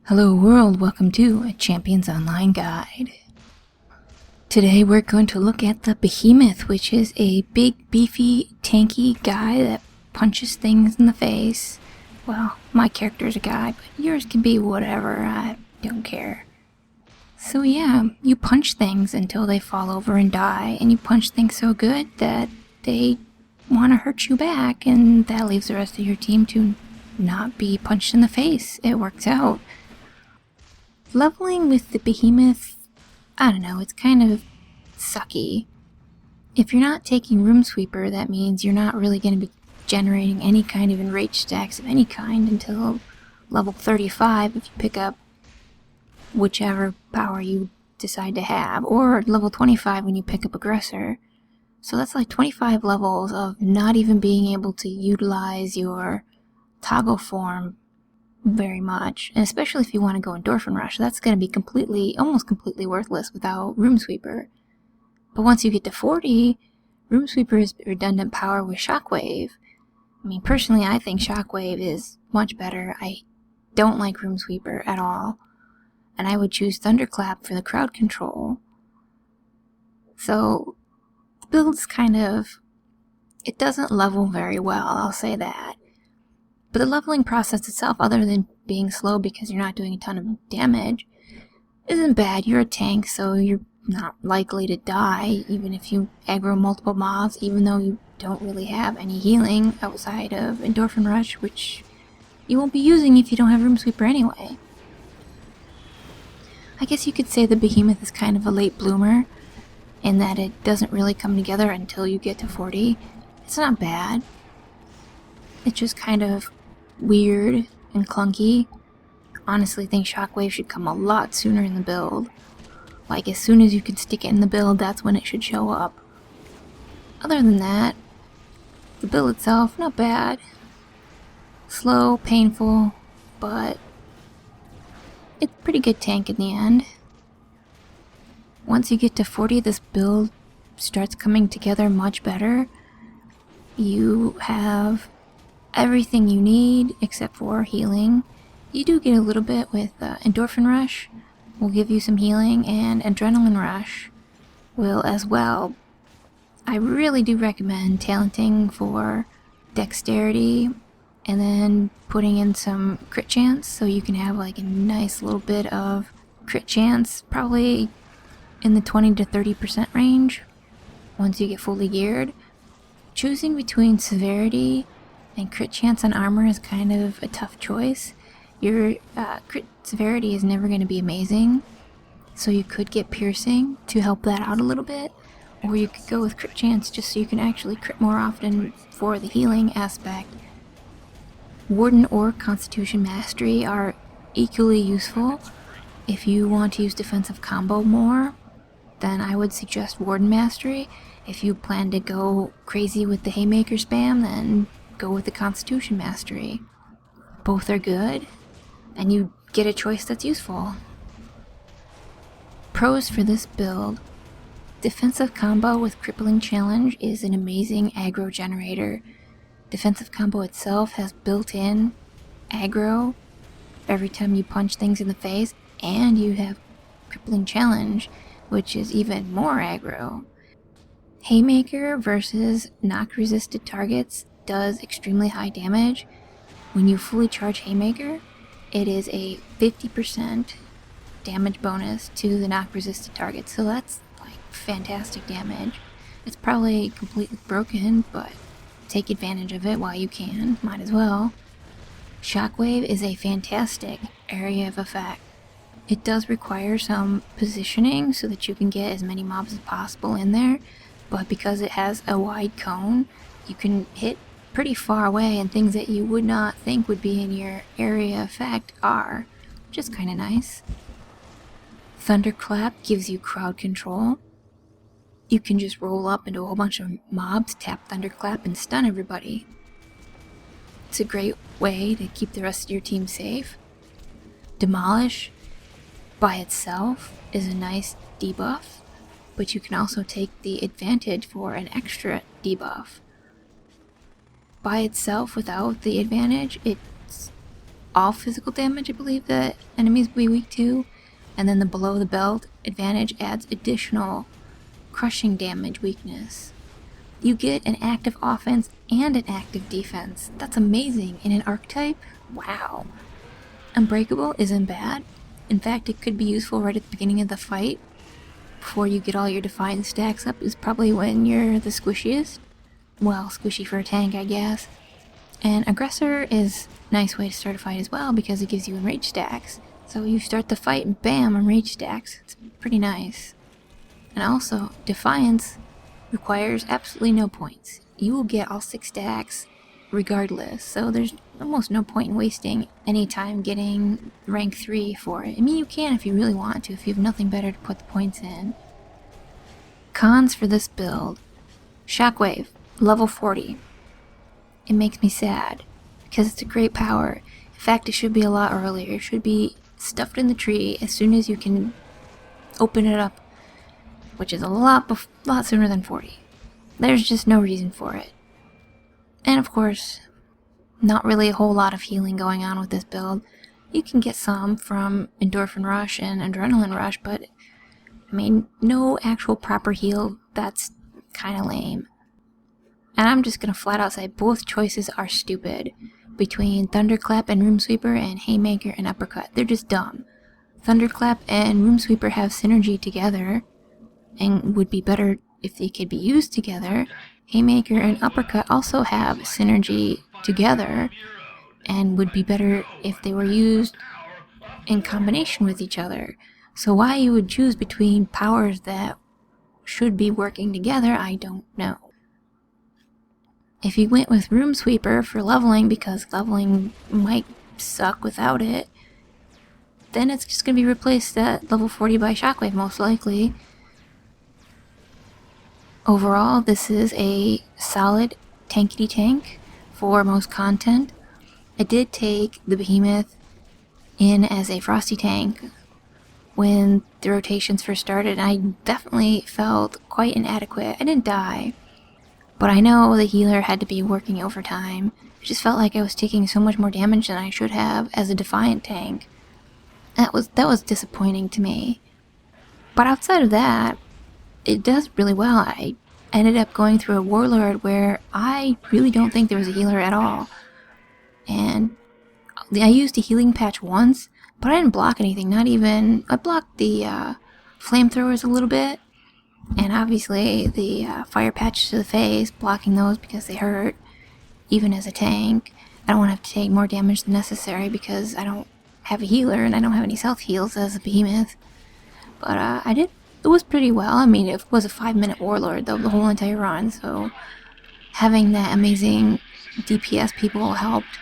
Hello world, welcome to a Champions Online guide. Today we're going to look at the Behemoth, which is a big, beefy, tanky guy that punches things in the face. Well, my character's a guy, but yours can be whatever, I don't care. So yeah, you punch things until they fall over and die, and you punch things so good that they want to hurt you back, and that leaves the rest of your team to not be punched in the face. It works out. Leveling with the Behemoth, I don't know, it's kind of sucky. If you're not taking Room Sweeper, that means you're not really going to be generating any kind of enraged stacks of any kind until level 35 if you pick up whichever power you decide to have, or level 25 when you pick up Aggressor. So that's like 25 levels of not even being able to utilize your toggle form very much, and especially if you want to go Endorphin Rush, that's going to be almost completely worthless without Room Sweeper. But once you get to 40, Room Sweeper is redundant power with Shockwave. I mean, personally, I think Shockwave is much better. I don't like Room Sweeper at all, and I would choose Thunderclap for the crowd control. So, the build's it doesn't level very well, I'll say that. But the leveling process itself, other than being slow because you're not doing a ton of damage, isn't bad. You're a tank, so you're not likely to die, even if you aggro multiple mobs, even though you don't really have any healing outside of Endorphin Rush, which you won't be using if you don't have Room Sweeper anyway. I guess you could say the Behemoth is kind of a late bloomer, in that it doesn't really come together until you get to 40. It's not bad. It's just kind of weird and clunky. Honestly, think Shockwave should come a lot sooner in the build. Like, as soon as you can stick it in the build, that's when it should show up. Other than that, the build itself, not bad. Slow, painful, but it's a pretty good tank in the end. Once you get to 40, this build starts coming together much better. You have everything you need except for healing. You do get a little bit with Endorphin Rush will give you some healing, and Adrenaline Rush will as well. I really do recommend talenting for dexterity and then putting in some crit chance so you can have like a nice little bit of crit chance, probably in the 20 to 30% range once you get fully geared. Choosing between severity and crit chance on armor is kind of a tough choice. Your crit severity is never going to be amazing, so you could get piercing to help that out a little bit, or you could go with crit chance just so you can actually crit more often for the healing aspect. Warden or Constitution Mastery are equally useful. If you want to use defensive combo more, then I would suggest Warden Mastery. If you plan to go crazy with the Haymaker spam, then go with the Constitution Mastery. Both are good, and you get a choice that's useful. Pros for this build: defensive combo with Crippling Challenge is an amazing aggro generator. Defensive combo itself has built-in aggro every time you punch things in the face, and you have Crippling Challenge, which is even more aggro. Haymaker versus knock-resisted targets does extremely high damage. When you fully charge Haymaker, it is a 50% damage bonus to the knock-resisted target, so that's like fantastic damage. It's probably completely broken, but take advantage of it while you can, might as well. Shockwave is a fantastic area of effect. It does require some positioning so that you can get as many mobs as possible in there, but because it has a wide cone, you can hit pretty far away, and things that you would not think would be in your area effect are, which is kind of nice. Thunderclap gives you crowd control. You can just roll up into a whole bunch of mobs, tap Thunderclap, and stun everybody. It's a great way to keep the rest of your team safe. Demolish by itself is a nice debuff, but you can also take the advantage for an extra debuff. By itself, without the advantage, it's all physical damage, I believe, that enemies will be weak to. And then the below the belt advantage adds additional crushing damage weakness. You get an active offense and an active defense. That's amazing. In an archetype? Wow. Unbreakable isn't bad. In fact, it could be useful right at the beginning of the fight. Before you get all your Defiance stacks up is probably when you're the squishiest. Well, squishy for a tank, I guess. And Aggressor is a nice way to start a fight as well because it gives you enrage stacks. So you start the fight and bam, enrage stacks. It's pretty nice. And also, Defiance requires absolutely no points. You will get all 6 stacks regardless, so there's almost no point in wasting any time getting rank 3 for it. I mean, you can if you really want to, if you have nothing better to put the points in. Cons for this build. Shockwave, level 40. It makes me sad, because it's a great power. In fact, it should be a lot earlier. It should be stuffed in the tree as soon as you can open it up, which is a lot sooner than 40. There's just no reason for it. And of course, not really a whole lot of healing going on with this build. You can get some from Endorphin Rush and Adrenaline Rush, but I mean, no actual proper heal. That's kind of lame. And I'm just gonna flat out say both choices are stupid. Between Thunderclap and Room Sweeper and Haymaker and Uppercut. They're just dumb. Thunderclap and Room Sweeper have synergy together and would be better if they could be used together. Haymaker and Uppercut also have synergy together and would be better if they were used in combination with each other. So why you would choose between powers that should be working together, I don't know. If you went with Room Sweeper for leveling because leveling might suck without it, then it's just going to be replaced at level 40 by Shockwave most likely. Overall, this is a solid tankety tank for most content. I did take the Behemoth in as a Frosty tank when the rotations first started, and I definitely felt quite inadequate. I didn't die, but I know the healer had to be working overtime. It just felt like I was taking so much more damage than I should have as a Defiant tank. That was disappointing to me. But outside of that, it does really well. I ended up going through a Warlord where I really don't think there was a healer at all. And I used a healing patch once, but I didn't block anything, not even... I blocked the flamethrowers a little bit, and obviously the fire patch to the face, blocking those because they hurt, even as a tank. I don't want to have to take more damage than necessary because I don't have a healer and I don't have any self heals as a Behemoth. But I did. It was pretty well. I mean, it was a 5-minute Warlord though, the whole entire run, so having that amazing DPS people helped.